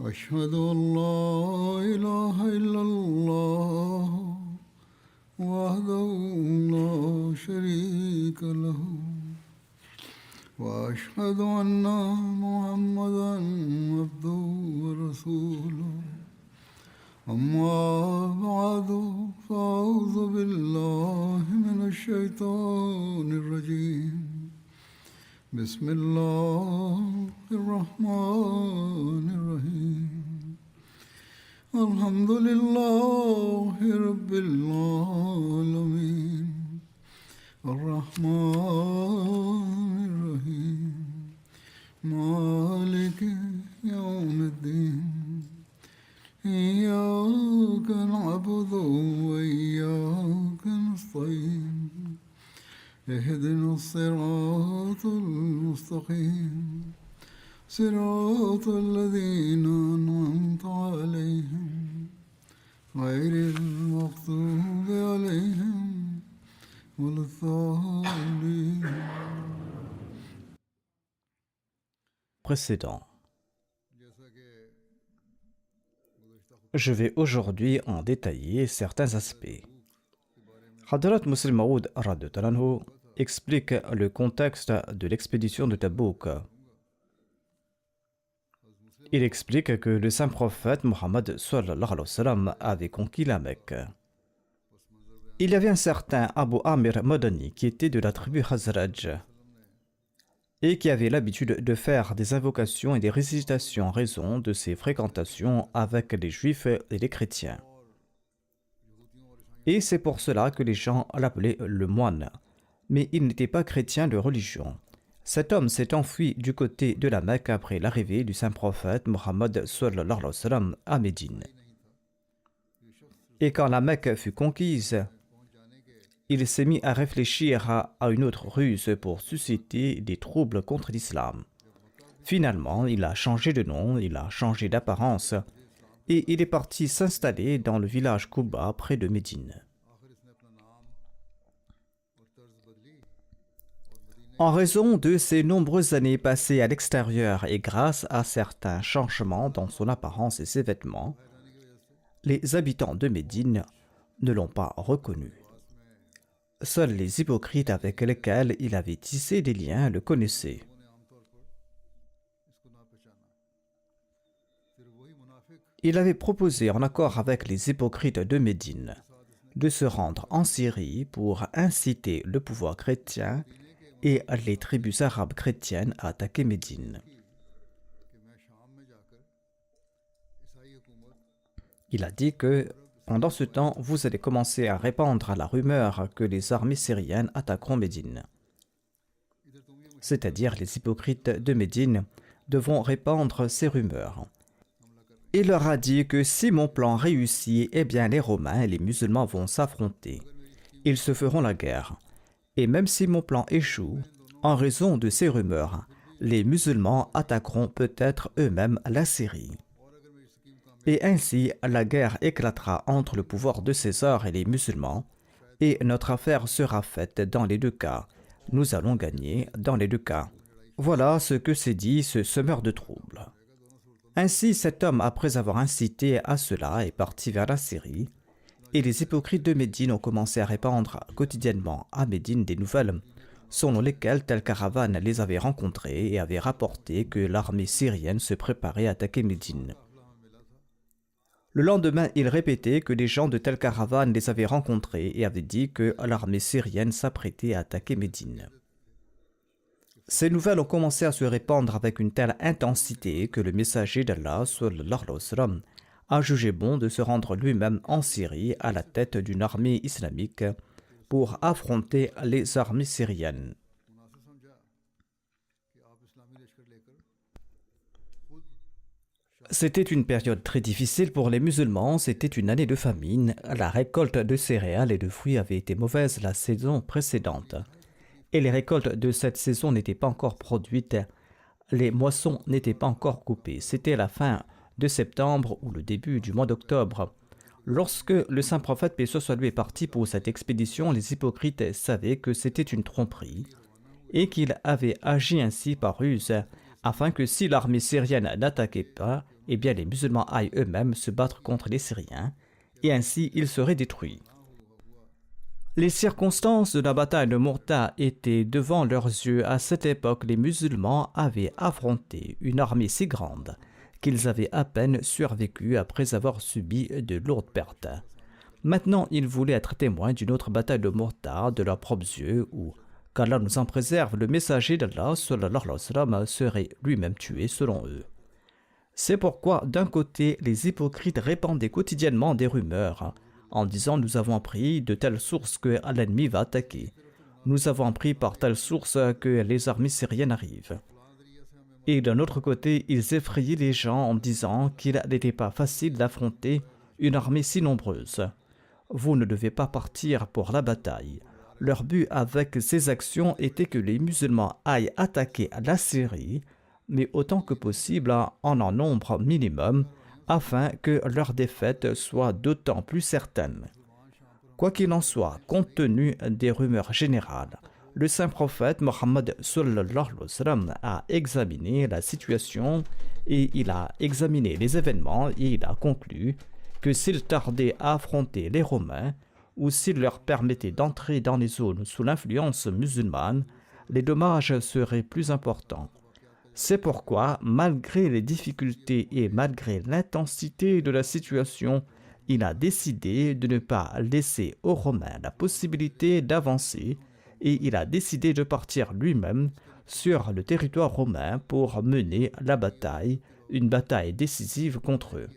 أشهد أن لا إله إلا الله وحده لا شريك له وأشهد أن محمدا عبده ورسوله أما بعد فأعوذ بالله من الشيطان الرجيم بسم الله الرحمن الرحيم الحمد لله رب العالمين الرحمن الرحيم مالك يوم الدين إياك نعبد وإياك نستعين اهدنا الصراط المستقيم صراط الذين أنعمت عليهم غير المغضوب عليهم ولا الضالين. Précédent. Je vais aujourd'hui en détailler certains aspects. Hadrat Muslim Maud radhiyallahu explique le contexte de l'expédition de Tabouk. Il explique que le saint prophète Mohammed sallallahu alayhi wa sallam avait conquis la Mecque. Il y avait un certain Abu Amir Madani qui était de la tribu Hazraj et qui avait l'habitude de faire des invocations et des récitations en raison de ses fréquentations avec les juifs et les chrétiens. Et c'est pour cela que les gens l'appelaient le moine. Mais il n'était pas chrétien de religion. Cet homme s'est enfui du côté de la Mecque après l'arrivée du saint prophète Mohammed sallallahu alayhi wa sallam à Médine. Et quand la Mecque fut conquise, il s'est mis à réfléchir à une autre ruse pour susciter des troubles contre l'islam. Finalement, il a changé de nom, il a changé d'apparence et il est parti s'installer dans le village Quba près de Médine. En raison de ses nombreuses années passées à l'extérieur et grâce à certains changements dans son apparence et ses vêtements, les habitants de Médine ne l'ont pas reconnu. Seuls les hypocrites avec lesquels il avait tissé des liens le connaissaient. Il avait proposé, en accord avec les hypocrites de Médine, de se rendre en Syrie pour inciter le pouvoir chrétien et les tribus arabes chrétiennes à attaquer Médine. Il a dit que pendant ce temps, vous allez commencer à répandre la rumeur que les armées syriennes attaqueront Médine. C'est-à-dire les hypocrites de Médine devront répandre ces rumeurs. Il leur a dit que si mon plan réussit, eh bien les Romains et les musulmans vont s'affronter. Ils se feront la guerre. Et même si mon plan échoue, en raison de ces rumeurs, les musulmans attaqueront peut-être eux-mêmes la Syrie. Et ainsi, la guerre éclatera entre le pouvoir de César et les musulmans, et notre affaire sera faite dans les deux cas. Nous allons gagner dans les deux cas. Voilà ce que s'est dit ce semeur de troubles. Ainsi, cet homme, après avoir incité à cela, est parti vers la Syrie, et les hypocrites de Médine ont commencé à répandre quotidiennement à Médine des nouvelles, selon lesquelles telle caravane les avait rencontrés et avait rapporté que l'armée syrienne se préparait à attaquer Médine. Le lendemain, il répétait que les gens de telle caravane les avaient rencontrés et avaient dit que l'armée syrienne s'apprêtait à attaquer Médine. Ces nouvelles ont commencé à se répandre avec une telle intensité que le messager d'Allah sallallahu alayhi wa sallam a jugé bon de se rendre lui-même en Syrie à la tête d'une armée islamique pour affronter les armées syriennes. C'était une période très difficile pour les musulmans, c'était une année de famine. La récolte de céréales et de fruits avait été mauvaise la saison précédente. Et les récoltes de cette saison n'étaient pas encore produites, les moissons n'étaient pas encore coupées. C'était la fin de septembre ou le début du mois d'octobre. Lorsque le saint prophète, paix soit lui, est parti pour cette expédition, les hypocrites savaient que c'était une tromperie et qu'il avait agi ainsi par ruse afin que si l'armée syrienne n'attaquait pas, eh bien les musulmans aillent eux-mêmes se battre contre les Syriens, et ainsi ils seraient détruits. Les circonstances de la bataille de Mourta étaient devant leurs yeux. À cette époque, les musulmans avaient affronté une armée si grande qu'ils avaient à peine survécu après avoir subi de lourdes pertes. Maintenant, ils voulaient être témoins d'une autre bataille de Mourta de leurs propres yeux où, qu'Allah nous en préserve, le messager d'Allah sallallahu alayhi wa sallam, serait lui-même tué selon eux. C'est pourquoi, d'un côté, les hypocrites répandaient quotidiennement des rumeurs en disant « Nous avons appris de telle source que l'ennemi va attaquer. Nous avons appris par telle source que les armées syriennes arrivent. » Et d'un autre côté, ils effrayaient les gens en disant qu'il n'était pas facile d'affronter une armée si nombreuse. Vous ne devez pas partir pour la bataille. Leur but avec ces actions était que les musulmans aillent attaquer la Syrie, mais autant que possible en un nombre minimum, afin que leur défaite soit d'autant plus certaine. Quoi qu'il en soit, compte tenu des rumeurs générales, le saint prophète Mohammed sallallahu alayhi wa sallam a examiné la situation et il a examiné les événements et il a conclu que s'il tardait à affronter les Romains ou s'il leur permettait d'entrer dans les zones sous l'influence musulmane, les dommages seraient plus importants. C'est pourquoi, malgré les difficultés et malgré l'intensité de la situation, il a décidé de ne pas laisser aux Romains la possibilité d'avancer et il a décidé de partir lui-même sur le territoire romain pour mener la bataille, une bataille décisive contre eux.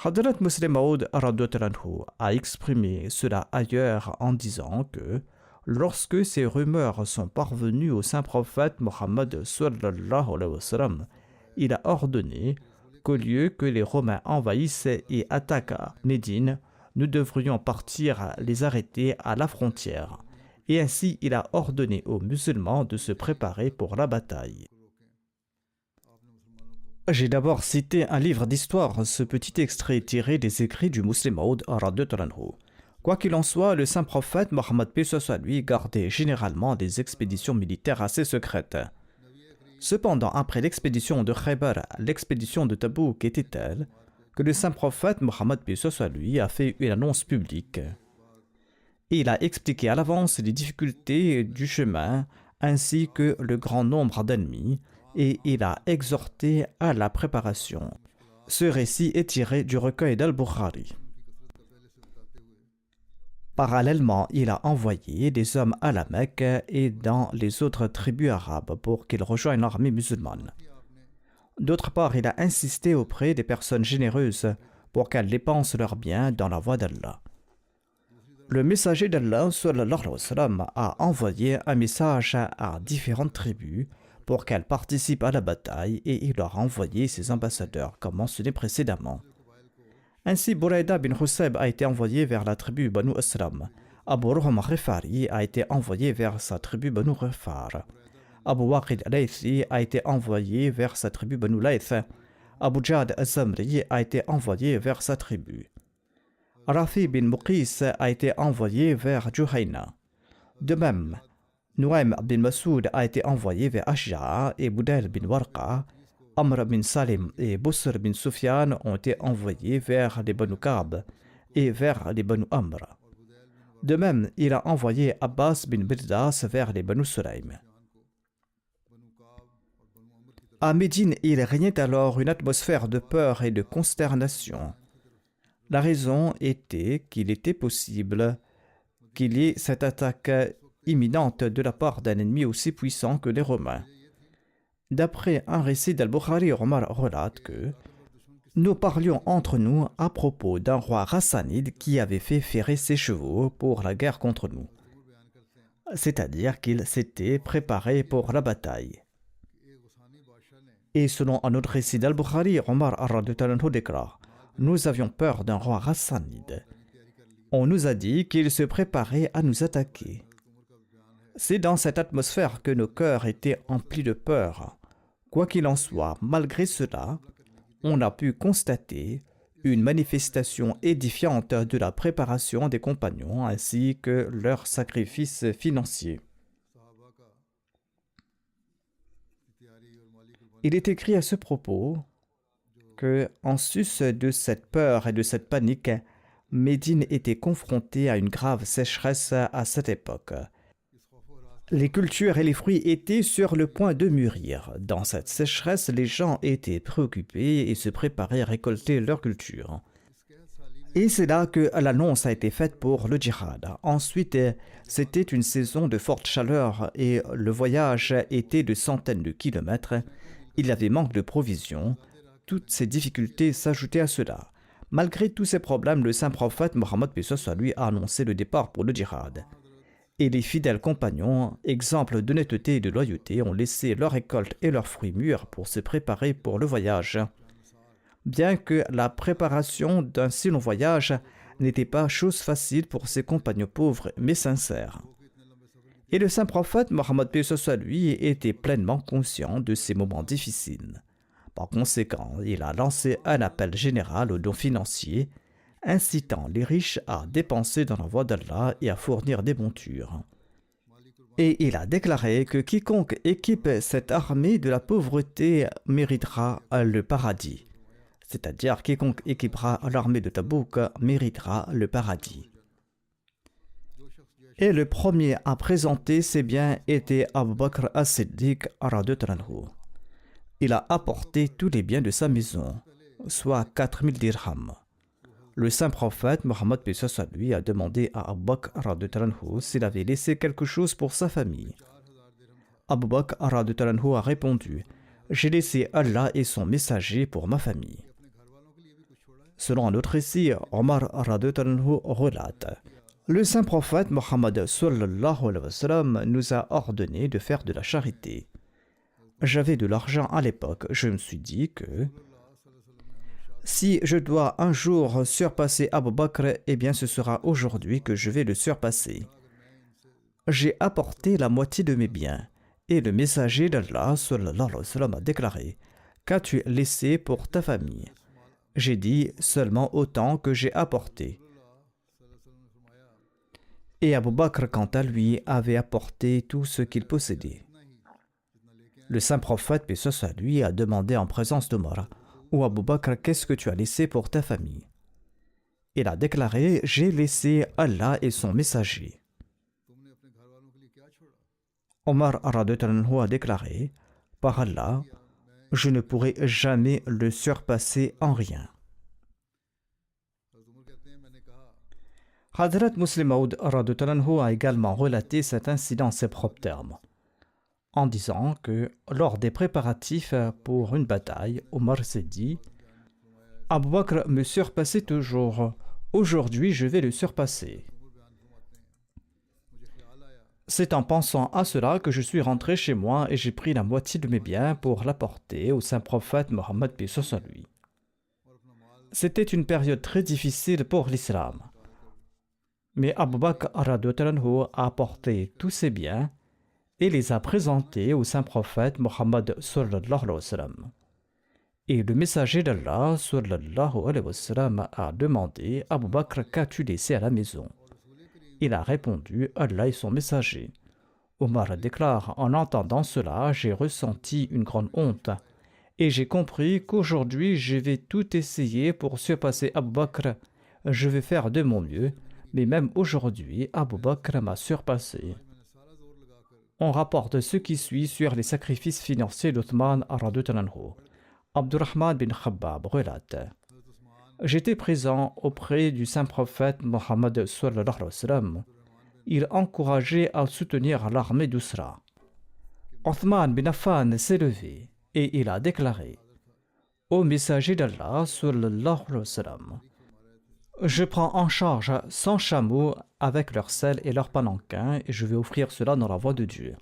Hadrat Muslim Maud a exprimé cela ailleurs en disant que lorsque ces rumeurs sont parvenues au saint prophète Mohammed sallallahu alayhi wa sallam, il a ordonné qu'au lieu que les Romains envahissent et attaquent Médine, nous devrions partir les arrêter à la frontière. Et ainsi, il a ordonné aux musulmans de se préparer pour la bataille. J'ai d'abord cité un livre d'histoire, ce petit extrait tiré des écrits du Muslim Maud radhiyallahu anhu. Quoi qu'il en soit, le saint prophète Mohammed paix soit lui gardait généralement des expéditions militaires assez secrètes. Cependant, après l'expédition de Khaybar, l'expédition de Tabouk était telle que le saint prophète Mohammed paix soit lui a fait une annonce publique. Et il a expliqué à l'avance les difficultés du chemin ainsi que le grand nombre d'ennemis et il a exhorté à la préparation. Ce récit est tiré du recueil d'Al-Bukhari. Parallèlement, il a envoyé des hommes à la Mecque et dans les autres tribus arabes pour qu'ils rejoignent l'armée musulmane. D'autre part, il a insisté auprès des personnes généreuses pour qu'elles dépensent leurs biens dans la voie d'Allah. Le messager d'Allah sallallahu alayhi wa sallam a envoyé un message à différentes tribus pour qu'elles participent à la bataille et il leur a envoyé ses ambassadeurs comme mentionné précédemment. Ainsi, Buraïda bin Husayb a été envoyé vers la tribu Banu Aslam. Abu Ruham Rifari a été envoyé vers sa tribu Banu Rifar. Abu Waqid al-Laythi a été envoyé vers sa tribu Banu Layth. Abu Jad al-Zamri a été envoyé vers sa tribu. Rafi bin Muqis a été envoyé vers Juhayna. De même, Nuaym bin Masoud a été envoyé vers Ashja'a et Budayl bin Warqa. Amr bin Salim et Busr bin Sufyan ont été envoyés vers les Banu Ka'b et vers les Banu Amr. De même, il a envoyé Abbas bin Birdas vers les Banu Sulaym. À Médine, il régnait alors une atmosphère de peur et de consternation. La raison était qu'il était possible qu'il y ait cette attaque imminente de la part d'un ennemi aussi puissant que les Romains. D'après un récit d'Al-Bukhari, Omar relate que nous parlions entre nous à propos d'un roi rassanide qui avait fait ferrer ses chevaux pour la guerre contre nous. C'est-à-dire qu'il s'était préparé pour la bataille. Et selon un autre récit d'Al-Bukhari, Omar déclare: nous avions peur d'un roi rassanide. On nous a dit qu'il se préparait à nous attaquer. C'est dans cette atmosphère que nos cœurs étaient emplis de peur. Quoi qu'il en soit, malgré cela, on a pu constater une manifestation édifiante de la préparation des compagnons ainsi que leur sacrifice financier. Il est écrit à ce propos que, en sus de cette peur et de cette panique, Médine était confrontée à une grave sécheresse à cette époque. Les cultures et les fruits étaient sur le point de mûrir. Dans cette sécheresse, les gens étaient préoccupés et se préparaient à récolter leurs cultures. Et c'est là que l'annonce a été faite pour le djihad. Ensuite, c'était une saison de forte chaleur et le voyage était de centaines de kilomètres. Il y avait manque de provisions. Toutes ces difficultés s'ajoutaient à cela. Malgré tous ces problèmes, le saint prophète Mohammed lui a annoncé le départ pour le djihad. Et les fidèles compagnons, exemples d'honnêteté et de loyauté, ont laissé leurs récoltes et leurs fruits mûrs pour se préparer pour le voyage. Bien que la préparation d'un si long voyage n'était pas chose facile pour ces compagnons pauvres mais sincères. Et le saint prophète Mohammed lui était pleinement conscient de ces moments difficiles. Par conséquent, il a lancé un appel général aux dons financiers, incitant les riches à dépenser dans la voie d'Allah et à fournir des montures. Et il a déclaré que quiconque équipe cette armée de la pauvreté méritera le paradis. C'est-à-dire quiconque équipera l'armée de Tabouk méritera le paradis. Et le premier à présenter ces biens était Abu Bakr as-Siddiq radhiyallahu anhu. Il a apporté tous les biens de sa maison, soit 4000 dirhams. Le saint prophète Mohammed lui a demandé à Abu Bakr radhiyallahu anhu s'il avait laissé quelque chose pour sa famille. Abu Bakr radhiyallahu anhu a répondu: j'ai laissé Allah et son messager pour ma famille. Selon un autre récit, Omar radhiyallahu anhu relate: le saint prophète Mohammed sallallahu alayhi wa sallam nous a ordonné de faire de la charité. J'avais de l'argent à l'époque. Je me suis dit que si je dois un jour surpasser Abu Bakr, eh bien ce sera aujourd'hui que je vais le surpasser. J'ai apporté la moitié de mes biens. Et le messager d'Allah sallallahu alayhi wa sallam a déclaré: qu'as-tu laissé pour ta famille? J'ai dit: seulement autant que j'ai apporté. Et Abu Bakr, quant à lui, avait apporté tout ce qu'il possédait. Le saint prophète, paix soit lui, a demandé en présence d'Omar: ô Abu Bakr, qu'est-ce que tu as laissé pour ta famille? Il a déclaré: j'ai laissé Allah et son messager. Omar radhiyallahu anhu a déclaré: par Allah, je ne pourrai jamais le surpasser en rien. Hadrat Muslim Maud radhiyallahu anhu a également relaté cet incident en ses propres termes, en disant que lors des préparatifs pour une bataille, Omar s'est dit: Abu Bakr me surpassait toujours, aujourd'hui je vais le surpasser. C'est en pensant à cela que je suis rentré chez moi et j'ai pris la moitié de mes biens pour l'apporter au saint prophète Mohammed paix soit sur lui. C'était une période très difficile pour l'islam. Mais Abu Bakr radhiyallahu anhu a apporté tous ses biens et les a présentés au saint prophète Mohammed sallallahu alayhi wa sallam. Et le messager d'Allah sallallahu alayhi wa sallam a demandé: Abu Bakr, qu'as-tu laissé à la maison? Il a répondu: Allah et son messager. Omar déclare: en entendant cela, j'ai ressenti une grande honte et j'ai compris qu'aujourd'hui je vais tout essayer pour surpasser Abu Bakr. Je vais faire de mon mieux, mais même aujourd'hui, Abu Bakr m'a surpassé. On rapporte ce qui suit sur les sacrifices financiers d'Othman radhiyallahu anhu. Abdurrahman bin Khabbab relate: j'étais présent auprès du saint prophète Mohammed sallallahu alayhi wa sallam. Il encourageait à soutenir l'armée d'Usra. Othman bin Affan s'est levé et il a déclaré: ô messager d'Allah sallallahu alayhi wa sallam, je prends en charge 100 chameaux avec leurs selles et leurs palanquins et je vais offrir cela dans la voie de Dieu.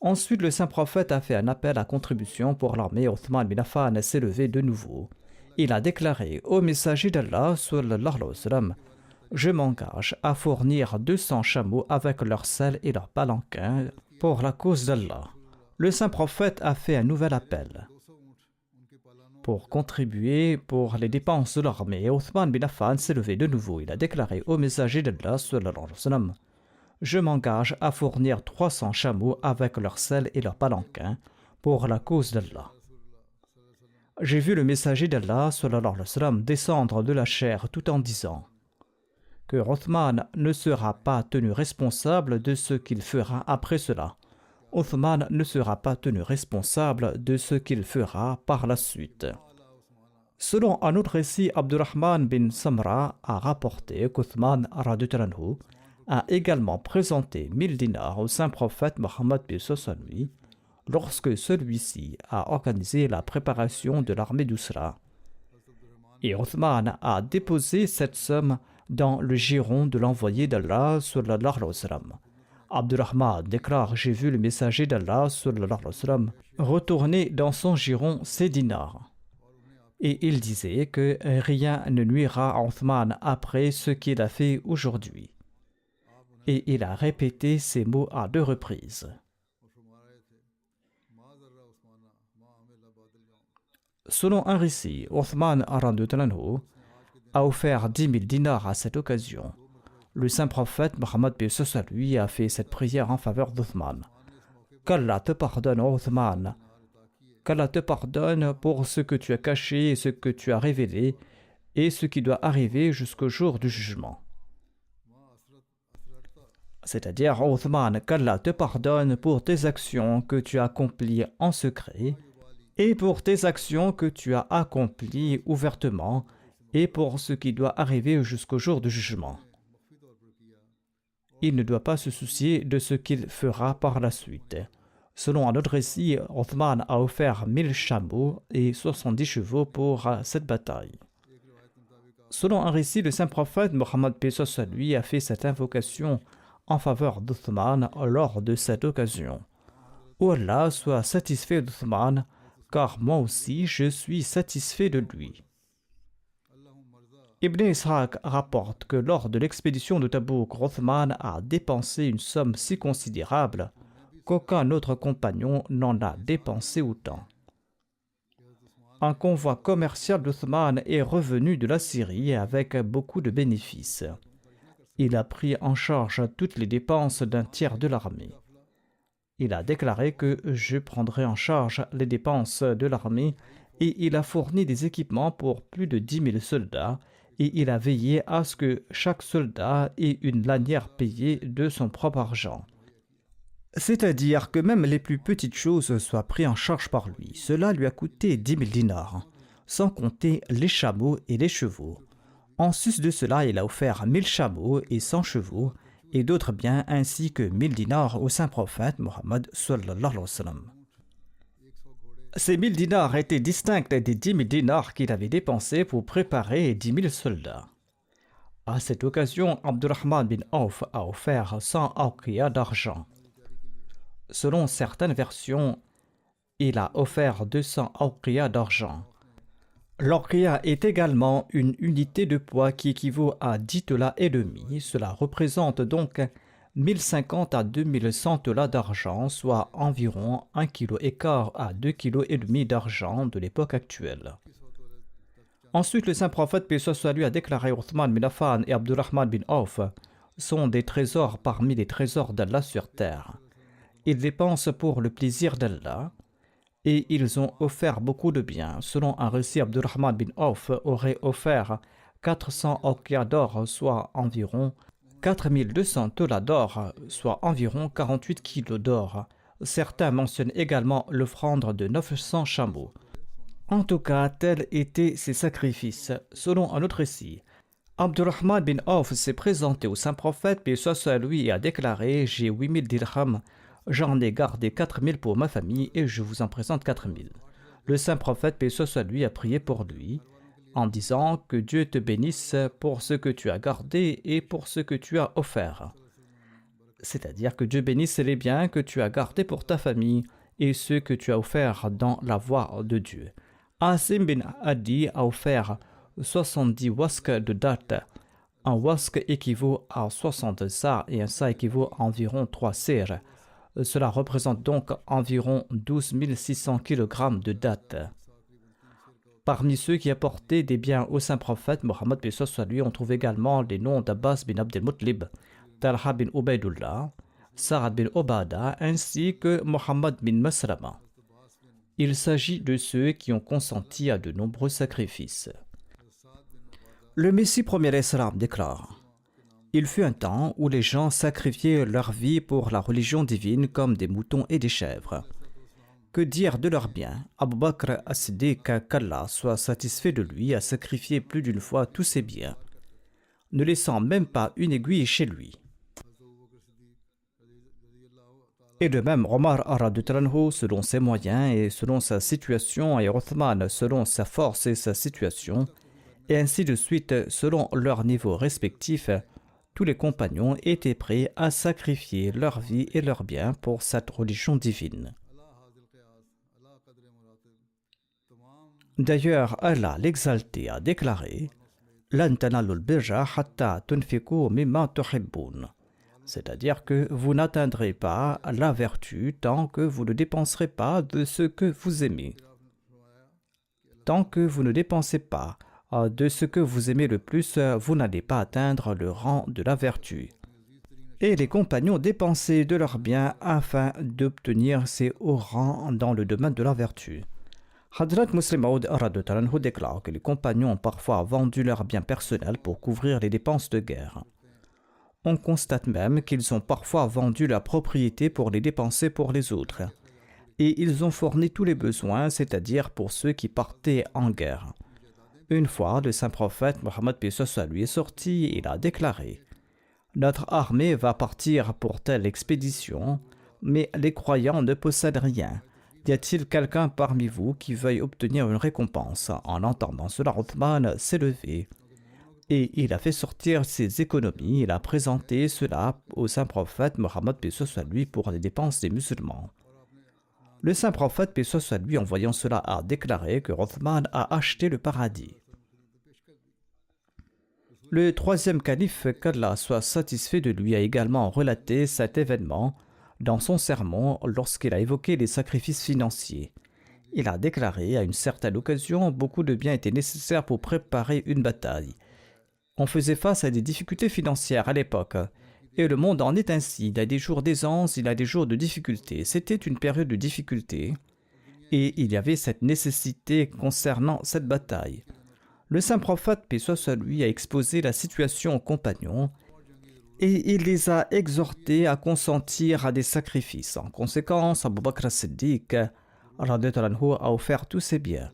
Ensuite, le saint prophète a fait un appel à contribution pour l'armée. Othman bin Affan s'est levé de nouveau. Il a déclaré: ô messager d'Allah sallallahu alayhi wa sallam, je m'engage à fournir 200 chameaux avec leurs selles et leurs palanquins pour la cause d'Allah. Le saint prophète a fait un nouvel appel pour contribuer pour les dépenses de l'armée. Othman bin Affan s'est levé de nouveau. Il a déclaré au messager d'Allah sallallahu alayhi wa sallam: je m'engage à fournir 300 chameaux avec leurs selles et leurs palanquins pour la cause d'Allah. J'ai vu le messager d'Allah sallallahu alayhi wa sallam descendre de la chair tout en disant que Othman ne sera pas tenu responsable de ce qu'il fera après cela. Othman ne sera pas tenu responsable de ce qu'il fera par la suite. Selon un autre récit, Abdurrahman bin Samra a rapporté qu'Othman radhiyallahu a également présenté 1000 dinars au saint prophète Mohammed lui lorsque celui-ci a organisé la préparation de l'armée d'Usra. Et Othman a déposé cette somme dans le giron de l'envoyé d'Allah sallallahu alayhi wa sallam. Abdurrahman déclare: j'ai vu le messager d'Allah sallallahu alayhi wa sallam retourner dans son giron ses dinars. Et il disait que rien ne nuira à Othman après ce qu'il a fait aujourd'hui. Et il a répété ces mots à 2 reprises. Selon un récit, Othman radhiyallahu a offert 10 000 dinars à cette occasion. Le saint prophète Mohammed lui a fait cette prière en faveur d'Othman. Qu'Allah te pardonne, Othman. Qu'Allah te pardonne pour ce que tu as caché et ce que tu as révélé et ce qui doit arriver jusqu'au jour du jugement. C'est-à-dire, Othman, qu'Allah te pardonne pour tes actions que tu as accomplies en secret et pour tes actions que tu as accomplies ouvertement et pour ce qui doit arriver jusqu'au jour du jugement. Il ne doit pas se soucier de ce qu'il fera par la suite. Selon un autre récit, Othman a offert 1000 chameaux et 70 chevaux pour cette bataille. Selon un récit, le saint prophète Mohammed lui a fait cette invocation en faveur d'Othman lors de cette occasion. Ô Allah, sois satisfait d'Othman, car moi aussi je suis satisfait de lui. Ibn Ishaq rapporte que lors de l'expédition de Tabouk, Othman a dépensé une somme si considérable qu'aucun autre compagnon n'en a dépensé autant. Un convoi commercial d'Othman est revenu de la Syrie avec beaucoup de bénéfices. Il a pris en charge toutes les dépenses d'un tiers de l'armée. Il a déclaré que je prendrai en charge les dépenses de l'armée et il a fourni des équipements pour plus de 10 000 soldats et il a veillé à ce que chaque soldat ait une lanière payée de son propre argent. C'est-à-dire que même les plus petites choses soient prises en charge par lui. Cela lui a coûté 10 000 dinars, sans compter les chameaux et les chevaux. En sus de cela, il a offert 1000 chameaux et 100 chevaux et d'autres biens ainsi que 1000 dinars au saint prophète Mohammed sallallahu alayhi wa sallam. Ces 1000 dinars étaient distincts des 10 000 dinars qu'il avait dépensés pour préparer 10 000 soldats. À cette occasion, Abdurrahman bin Auf a offert 100 awqiya d'argent. Selon certaines versions, il a offert 200 awqiya d'argent. L'awqiya est également une unité de poids qui équivaut à 10 tolas et demi. Cela représente donc 1050 à 2100 tolas d'argent, soit environ 1,4 kg à 2,5 kg d'argent de l'époque actuelle. Ensuite, le saint prophète paix soit sur lui a déclaré: Othman bin Affan et Abdurrahman bin Auf sont des trésors parmi les trésors d'Allah sur terre. Ils dépensent pour le plaisir d'Allah et ils ont offert beaucoup de biens. Selon un récit, Abdurrahman bin Auf aurait offert 400 awqiya d'or, soit environ 4200 tolas d'or, soit environ 48 kilos d'or. Certains mentionnent également l'offrande de 900 chameaux. En tout cas, tels étaient ses sacrifices. Selon un autre récit, Abdurrahman bin Auf s'est présenté au saint prophète, paix soit sur lui, et a déclaré: j'ai 8000 dirhams, j'en ai gardé 4000 pour ma famille et je vous en présente 4000. Le saint prophète, paix soit sur lui, a prié pour lui en disant que Dieu te bénisse pour ce que tu as gardé et pour ce que tu as offert. C'est-à-dire que Dieu bénisse les biens que tu as gardés pour ta famille et ceux que tu as offerts dans la voie de Dieu. Asim bin Adi a offert 70 wasks de dattes. Un wask équivaut à 60 sa et un sa équivaut à environ 3 sers. Cela représente donc environ 12 600 kg de dattes. Parmi ceux qui apportaient des biens au saint prophète Mohammed paix soit sur lui, on trouve également les noms d'Abbas bin Abd al-Muttalib, Talha bin Ubaydullah, Sa'ad bin Obada ainsi que Mohammed bin Maslama. Il s'agit de ceux qui ont consenti à de nombreux sacrifices. Le Messie premier Islam déclare: il fut un temps où les gens sacrifiaient leur vie pour la religion divine comme des moutons et des chèvres. Que dire de leurs biens? Abu Bakr as-Siddiq, qu'Allah soit satisfait de lui, a sacrifié plus d'une fois tous ses biens, ne laissant même pas une aiguille chez lui. Et de même, Omar radhiyallahu anhu, selon ses moyens et selon sa situation, et Othman selon sa force et sa situation, et ainsi de suite, selon leur niveau respectif, tous les compagnons étaient prêts à sacrifier leur vie et leurs biens pour cette religion divine. D'ailleurs, Allah l'exalté a déclaré: Lan tanalul birra hatta tunfiqu mimma tuhibbun. C'est-à-dire que vous n'atteindrez pas la vertu tant que vous ne dépenserez pas de ce que vous aimez. Tant que vous ne dépensez pas de ce que vous aimez le plus, vous n'allez pas atteindre le rang de la vertu. Et les compagnons dépensaient de leurs biens afin d'obtenir ces hauts rangs dans le domaine de la vertu. Hadrat Muslim Maud radhiyallahu anhu déclare que les compagnons ont parfois vendu leurs biens personnels pour couvrir les dépenses de guerre. On constate même qu'ils ont parfois vendu la propriété pour les dépenser pour les autres. Et ils ont fourni tous les besoins, c'est-à-dire pour ceux qui partaient en guerre. Une fois, le saint prophète Mohammed paix soit sur lui est sorti, il a déclaré: notre armée va partir pour telle expédition, mais les croyants ne possèdent rien. Y a-t-il quelqu'un parmi vous qui veuille obtenir une récompense? En entendant cela, Othman s'est levé et il a fait sortir ses économies. Il a présenté cela au saint prophète Mohammed paix soit sur lui pour les dépenses des musulmans. Le saint prophète paix soit sur lui, en voyant cela, a déclaré que Othman a acheté le paradis. Le troisième calife, qu'Allah soit satisfait de lui, a également relaté cet événement dans son sermon lorsqu'il a évoqué les sacrifices financiers. Il a déclaré: à une certaine occasion, beaucoup de biens étaient nécessaires pour préparer une bataille. On faisait face à des difficultés financières à l'époque. Et le monde en est ainsi. Il y a des jours d'aisance, il y a des jours de difficulté. C'était une période de difficulté. Et il y avait cette nécessité concernant cette bataille. Le saint prophète, paix soit sur lui, a exposé la situation aux compagnons et il les a exhortés à consentir à des sacrifices. En conséquence, Abu Bakr as-Siddiq radhiyallahu anhu a offert tous ses biens.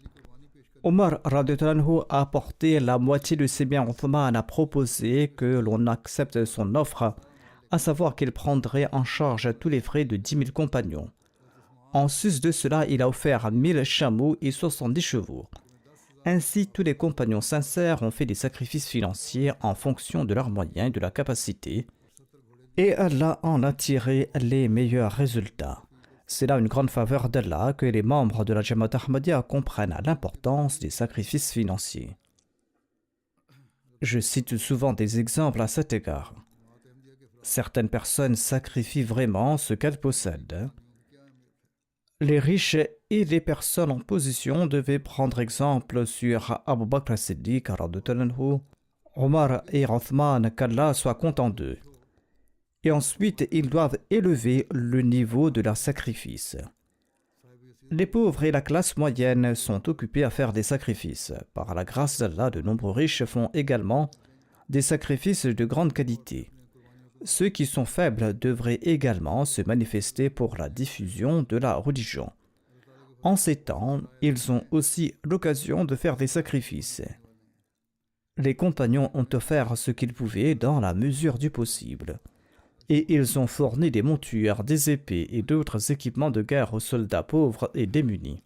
Omar radhiyallahu anhu a apporté la moitié de ses biens. Othman a proposé que l'on accepte son offre, à savoir qu'il prendrait en charge tous les frais de 10 000 compagnons. En sus de cela, il a offert 1000 chameaux et 70 chevaux. Ainsi, tous les compagnons sincères ont fait des sacrifices financiers en fonction de leurs moyens et de la capacité, et Allah en a tiré les meilleurs résultats. C'est là une grande faveur d'Allah que les membres de la Jamaat Ahmadiyya comprennent l'importance des sacrifices financiers. Je cite souvent des exemples à cet égard. Certaines personnes sacrifient vraiment ce qu'elles possèdent. Les riches et les personnes en position devaient prendre exemple sur Abu Bakr as-Siddiq, Omar et Othman, qu'Allah soit content d'eux. Et ensuite, ils doivent élever le niveau de leur sacrifice. Les pauvres et la classe moyenne sont occupés à faire des sacrifices. Par la grâce d'Allah, de nombreux riches font également des sacrifices de grande qualité. Ceux qui sont faibles devraient également se manifester pour la diffusion de la religion. En ces temps, ils ont aussi l'occasion de faire des sacrifices. Les compagnons ont offert ce qu'ils pouvaient dans la mesure du possible. Et ils ont fourni des montures, des épées et d'autres équipements de guerre aux soldats pauvres et démunis.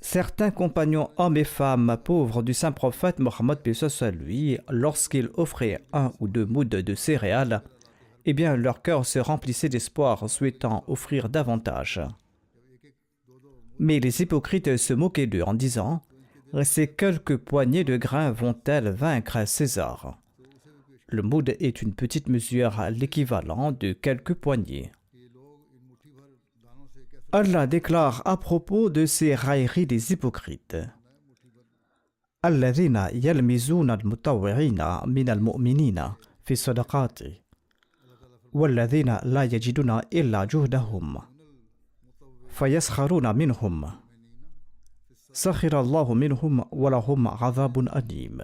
Certains compagnons hommes et femmes pauvres du saint prophète Mohammed paix soit sur lui, lorsqu'ils offraient 1 ou 2 mouds de céréales, eh bien leur cœur se remplissait d'espoir, souhaitant offrir davantage. Mais les hypocrites se moquaient d'eux en disant: ces quelques poignées de grains vont-elles vaincre César? Le moud est une petite mesure, l'équivalent de quelques poignées. Allah déclare à propos de ces railleries des hypocrites. الذين يلمزون المتطوعين من المؤمنين في الصدقات والذين لا يجدون إلا جهدهم فيسخرون منهم سخر الله منهم ولهم عذاب أليم.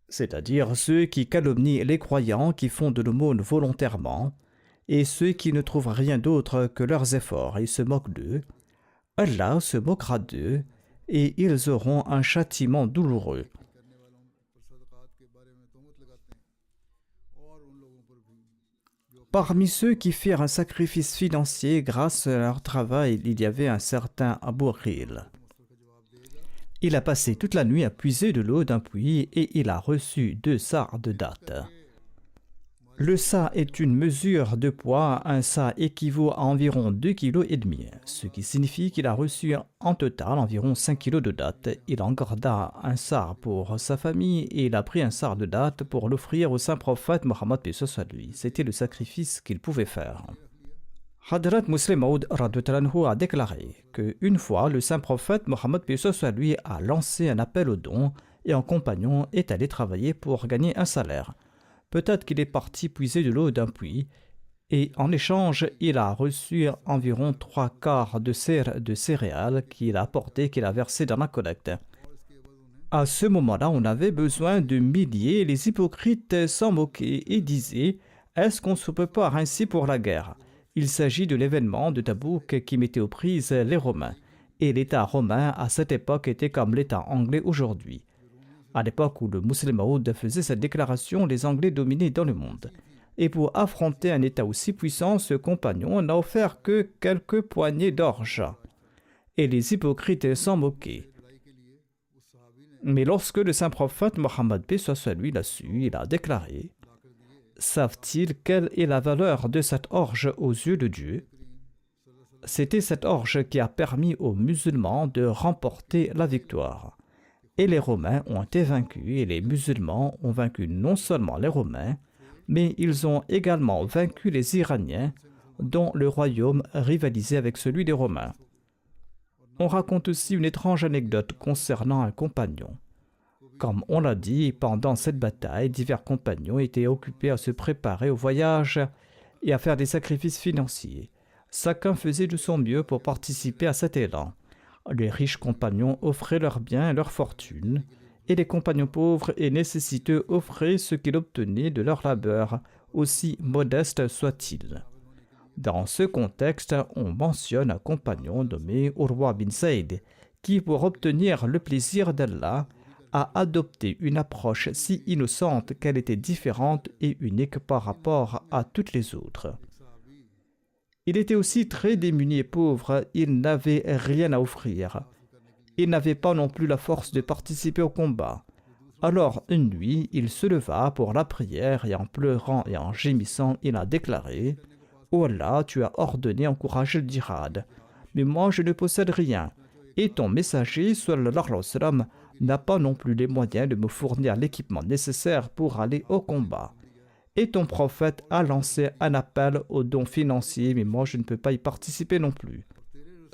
C'est-à-dire ceux qui calomnient les croyants qui font de l'aumône volontairement et ceux qui ne trouvent rien d'autre que leurs efforts et se moquent d'eux. Allah se moquera d'eux et ils auront un châtiment douloureux. Parmi ceux qui firent un sacrifice financier grâce à leur travail, il y avait un certain Abu Khil. Il a passé toute la nuit à puiser de l'eau d'un puits et il a reçu 2 sa'as de dattes. Le sa est une mesure de poids. Un sa équivaut à environ 2,5 kg, ce qui signifie qu'il a reçu en total environ 5 kg de dattes. Il en garda un sa pour sa famille et il a pris un sa de dattes pour l'offrir au saint prophète Mohammed paix soit sur lui. C'était le sacrifice qu'il pouvait faire. Hadrat Muslim Maud a déclaré qu'une fois le saint prophète Mohammed paix soit sur lui a lancé un appel aux dons et un compagnon est allé travailler pour gagner un salaire. Peut-être qu'il est parti puiser de l'eau d'un puits et en échange, il a reçu environ 3/4 de serre de céréales qu'il a apporté, qu'il a versé dans la collecte. À ce moment-là, on avait besoin de milliers. Les hypocrites s'en moquaient et disaient « Est-ce qu'on se prépare ainsi pour la guerre ?» Il s'agit de l'événement de Tabouk qui mettait aux prises les Romains. Et l'État romain à cette époque était comme l'État anglais aujourd'hui. À l'époque où le Muslim Maud faisait cette déclaration, les Anglais dominaient dans le monde. Et pour affronter un État aussi puissant, ce compagnon n'a offert que quelques poignées d'orge. Et les hypocrites s'en moquaient. Mais lorsque le saint prophète Mohammed paix soit sur lui l'a su, il a déclaré « Savent-ils quelle est la valeur de cette orge aux yeux de Dieu ?» C'était cette orge qui a permis aux musulmans de remporter la victoire. Et les Romains ont été vaincus et les musulmans ont vaincu non seulement les Romains, mais ils ont également vaincu les Iraniens dont le royaume rivalisait avec celui des Romains. On raconte aussi une étrange anecdote concernant un compagnon. Comme on l'a dit, pendant cette bataille, divers compagnons étaient occupés à se préparer au voyage et à faire des sacrifices financiers. Chacun faisait de son mieux pour participer à cet élan. Les riches compagnons offraient leurs biens et leurs fortunes, et les compagnons pauvres et nécessiteux offraient ce qu'ils obtenaient de leur labeur, aussi modeste soit-il. Dans ce contexte, on mentionne un compagnon nommé Urwa bin Saïd, qui, pour obtenir le plaisir d'Allah, a adopté une approche si innocente qu'elle était différente et unique par rapport à toutes les autres. Il était aussi très démuni et pauvre, il n'avait rien à offrir. Il n'avait pas non plus la force de participer au combat. Alors, une nuit, il se leva pour la prière et en pleurant et en gémissant, il a déclaré « Oh Allah, tu as ordonné encourager le djihad, mais moi je ne possède rien. Et ton messager, sallallahu alayhi wa sallam, n'a pas non plus les moyens de me fournir l'équipement nécessaire pour aller au combat. Et ton prophète a lancé un appel aux dons financiers, mais moi je ne peux pas y participer non plus.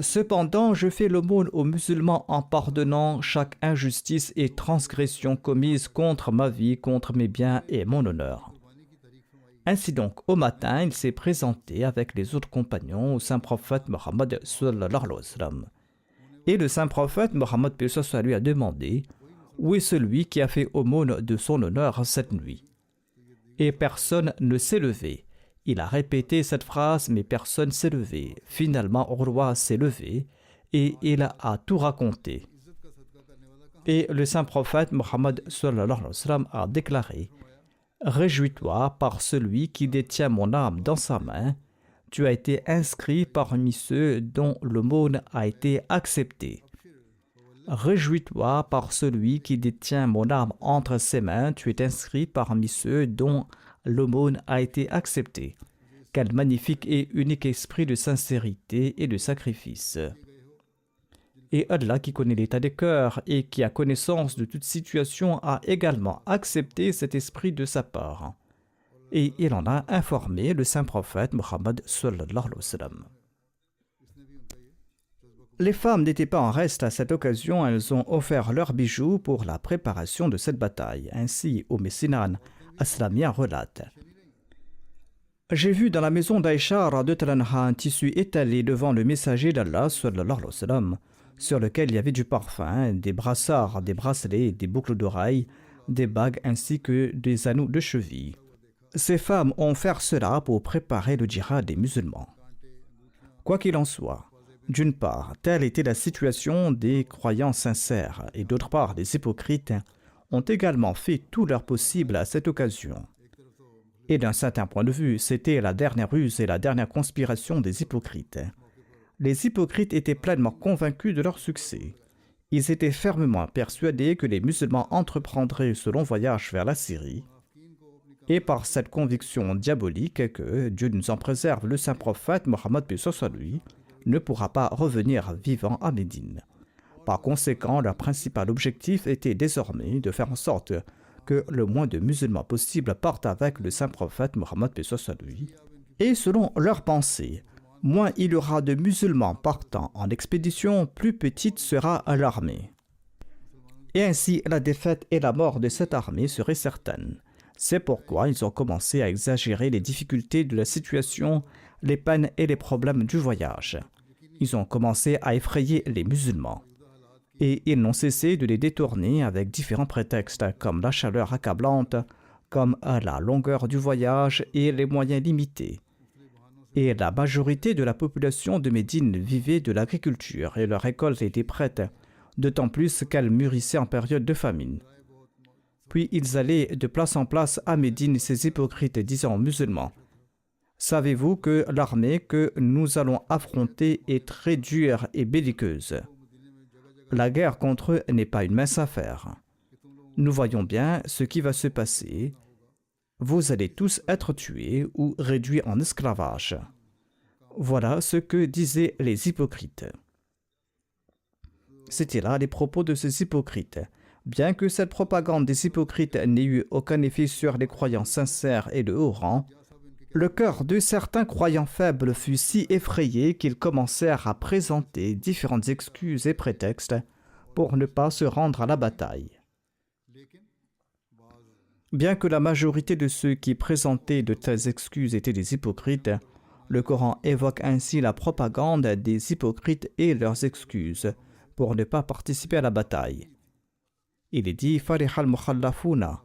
Cependant, je fais l'aumône aux musulmans en pardonnant chaque injustice et transgression commise contre ma vie, contre mes biens et mon honneur. » Ainsi donc, au matin, il s'est présenté avec les autres compagnons au saint prophète Mohammed sallallahu alayhi wa sallam. Et le saint prophète Mohammed paix soit sur lui a demandé « Où est celui qui a fait aumône de son honneur cette nuit ?» Et personne ne s'est levé. Il a répété cette phrase, mais personne s'est levé. Finalement, Urwa s'est levé et il a tout raconté. Et le saint prophète Mohammed sallallahu alayhi wa sallam a déclaré « Réjouis-toi par celui qui détient mon âme dans sa main. Tu as été inscrit parmi ceux dont l'aumône a été acceptée. Réjouis-toi par celui qui détient mon âme entre ses mains. Tu es inscrit parmi ceux dont l'aumône a été acceptée. » Quel magnifique et unique esprit de sincérité et de sacrifice. Et Allah, qui connaît l'état des cœurs et qui a connaissance de toute situation, a également accepté cet esprit de sa part. Et il en a informé le saint prophète Mohammed sallallahu alayhi wa sallam. Les femmes n'étaient pas en reste à cette occasion, elles ont offert leurs bijoux pour la préparation de cette bataille. Ainsi, Sinan Aslamia relate. J'ai vu dans la maison d'Aïcha radhiyallahu anha un tissu étalé devant le messager d'Allah sallallahu alayhi wa sallam, sur lequel il y avait du parfum, des brassards, des bracelets, des boucles d'oreilles, des bagues ainsi que des anneaux de cheville. Ces femmes ont fait cela pour préparer le djihad des musulmans. Quoi qu'il en soit, d'une part, telle était la situation des croyants sincères, et d'autre part, les hypocrites ont également fait tout leur possible à cette occasion. Et d'un certain point de vue, c'était la dernière ruse et la dernière conspiration des hypocrites. Les hypocrites étaient pleinement convaincus de leur succès. Ils étaient fermement persuadés que les musulmans entreprendraient ce long voyage vers la Syrie. Et par cette conviction diabolique que, Dieu nous en préserve, le saint prophète Mohammed lui ne pourra pas revenir vivant à Médine. Par conséquent, leur principal objectif était désormais de faire en sorte que le moins de musulmans possible partent avec le saint prophète Mohammed lui. Et selon leur pensée, moins il y aura de musulmans partant en expédition, plus petite sera l'armée. Et ainsi, la défaite et la mort de cette armée seraient certaines. C'est pourquoi ils ont commencé à exagérer les difficultés de la situation, les peines et les problèmes du voyage. Ils ont commencé à effrayer les musulmans. Et ils n'ont cessé de les détourner avec différents prétextes, comme la chaleur accablante, comme la longueur du voyage et les moyens limités. Et la majorité de la population de Médine vivait de l'agriculture et leur récolte était prête, d'autant plus qu'elle mûrissait en période de famine. Puis ils allaient de place en place à Médine, ces hypocrites disant aux musulmans: « Savez-vous que l'armée que nous allons affronter est très dure et belliqueuse? La guerre contre eux n'est pas une mince affaire. Nous voyons bien ce qui va se passer. Vous allez tous être tués ou réduits en esclavage. » Voilà ce que disaient les hypocrites. C'étaient là les propos de ces hypocrites. Bien que cette propagande des hypocrites n'ait eu aucun effet sur les croyants sincères et de haut rang, le cœur de certains croyants faibles fut si effrayé qu'ils commencèrent à présenter différentes excuses et prétextes pour ne pas se rendre à la bataille. Bien que la majorité de ceux qui présentaient de telles excuses étaient des hypocrites, le Coran évoque ainsi la propagande des hypocrites et leurs excuses pour ne pas participer à la bataille. Il est dit: Farih al-mukhallafuna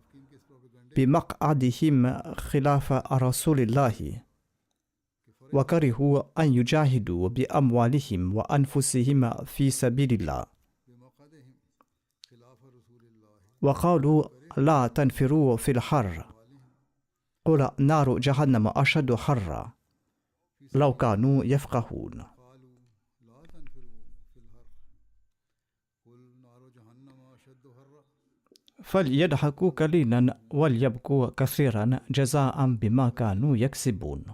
bimaq'adihim khilafa rasulillahi wa karihu an yujahidu bi amwalihim wa anfusihim fi sabilillah wa qalu la tanfiru fil har qul naru jahannam ashaddu harra law kanu yafqahun. فَلْيَضْحَكُوا قَلِيلًا وَلْيَبْكُوا كَثِيرًا جَزَاءً بِمَا كَانُوا يَكْسِبُونَ.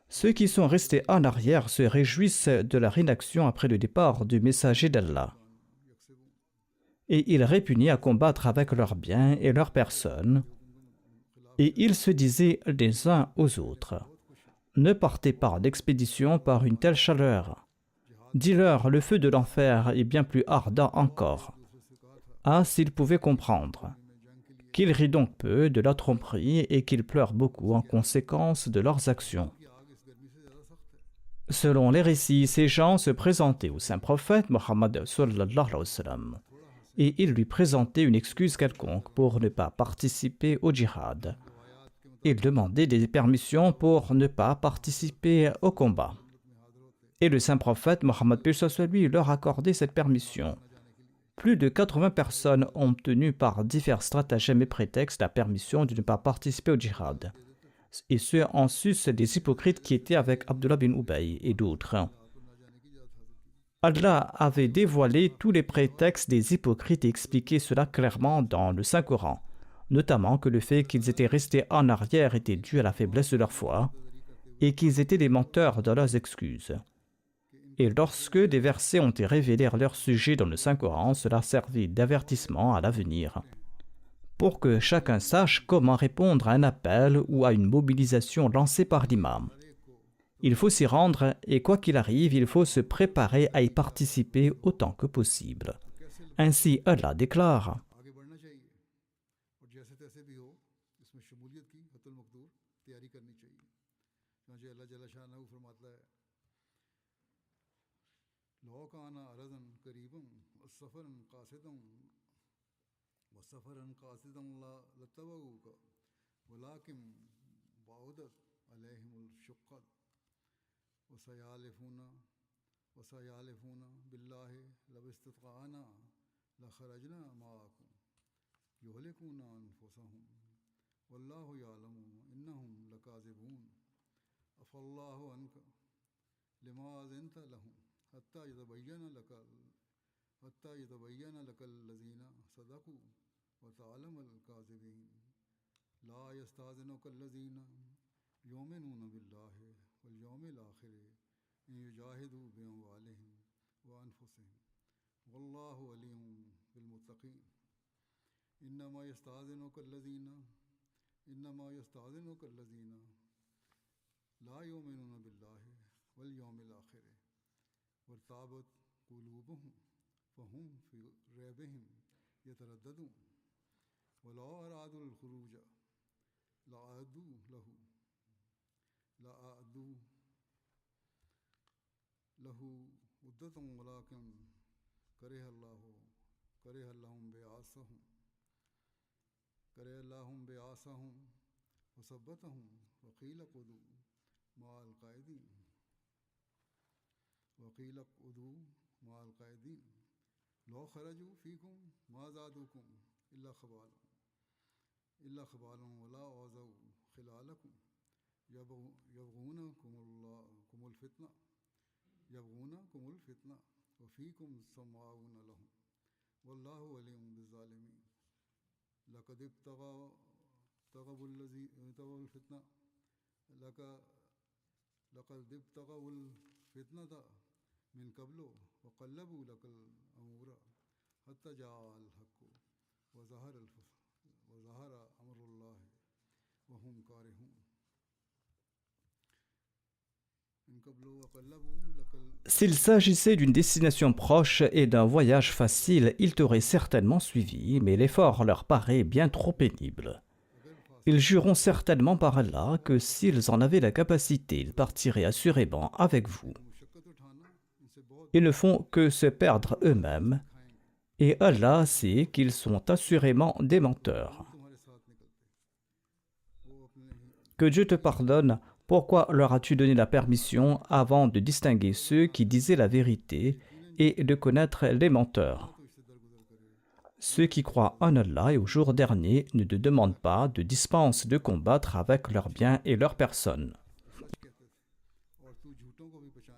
Ceux qui sont restés en arrière se réjouissent de leur inaction après le départ du messager d'Allah. Et ils répugnaient à combattre avec leurs biens et leurs personnes. Et ils se disaient les uns aux autres: ne partez pas en expédition par une telle chaleur. Dis-leur, le feu de l'enfer est bien plus ardent encore. Ah, s'ils pouvaient comprendre, qu'ils rient donc peu de la tromperie et qu'ils pleurent beaucoup en conséquence de leurs actions. Selon les récits, ces gens se présentaient au saint prophète Mohammed sallallahu alayhi wa sallam et ils lui présentaient une excuse quelconque pour ne pas participer au djihad. Ils demandaient des permissions pour ne pas participer au combat. Et le saint prophète Mohammed lui leur accordait cette permission. Plus de 80 personnes ont obtenu par divers stratagèmes et prétextes la permission de ne pas participer au djihad. Et ceux en sus des hypocrites qui étaient avec Abdullah bin Ubay et d'autres. Allah avait dévoilé tous les prétextes des hypocrites et expliqué cela clairement dans le Saint-Coran, notamment que le fait qu'ils étaient restés en arrière était dû à la faiblesse de leur foi et qu'ils étaient des menteurs dans leurs excuses. Et lorsque des versets ont été révélés à leur sujet dans le Saint-Coran, cela servit d'avertissement à l'avenir, pour que chacun sache comment répondre à un appel ou à une mobilisation lancée par l'imam. Il faut s'y rendre et quoi qu'il arrive, il faut se préparer à y participer autant que possible. Ainsi, Allah déclare आगे बढ़ना चाहिए और जैसे तैसे भी हो इसमें शमूलियत की हतुल मकदूर तैयारी करनी चाहिए चुनांचे अल्लाह जल्ल शानहू फरमाता है लो काना अरज़न करीबन वसफ़रन क़ासिदन लत्तबऊका वलाकिन बाउदत अलैहिमुल शुक्कत वसयालिफूना बिल्लाहि लबिस्तताअना लखरजना माअकुम युहलिकूना अनफुसहुम वल्लाहु यालमु इन्नहुम लकाज़िबून अफ़ल्लाहु अन्का लिमा अज़िनत लहुम हत्ता यतबय्यन लकल्लज़ीना सदक़ू वतअलमल काज़िबीन ला यस्तअज़िनुकल्लज़ीना युमिनून बिल्लाहि वल यौमिल आखिर इन युजाहिदू बिअमवालिहिम व अनफुसिहिम वल्लाहु अलीमुम बिलमुत्तक़ीन इन्नमा यस्तअज़िनुकल्लज़ीना ला युमिनून बिल्लाहि वल यौमिल आखिर वरताबत कुलूबुहुम फहुम फी रैबिहिम यतरद्ददून वलौ अरादुल खुरूज लअअद्दू लहू उद्दतन वलाकिन करहल्लाहुम बिआसहुम वसब्बतहुम वक़ील क़ुदू माअल क़ाइदीन लो खरजू फ़ीकुम मा ज़ादूकुम इल्ला ख़बालन वला औज़ऊ ख़िलालकुम यबग़ूनकुमुल फ़ितना वफ़ीकुम समाऊन लहुम वल्लाहु अलीमुम बिज़्ज़ालिमीन लक़द इब्तग़वुल फ़ितनता मिन क़ब्लु वक़ल्लबू लकल अमूरा हत्ता जाअल हक़्क़ु वज़हर अमरुल्लाहि वहुम कारिहून S'il s'agissait d'une destination proche et d'un voyage facile, ils t'auraient certainement suivi, mais l'effort leur paraît bien trop pénible. Ils jureront certainement par Allah que s'ils en avaient la capacité, ils partiraient assurément avec vous. Ils ne font que se perdre eux-mêmes, et Allah sait qu'ils sont assurément des menteurs. Que Dieu te pardonne. Pourquoi leur as-tu donné la permission avant de distinguer ceux qui disaient la vérité et de connaître les menteurs? Ceux qui croient en Allah et au jour dernier ne te demandent pas de dispense de combattre avec leurs biens et leurs personnes.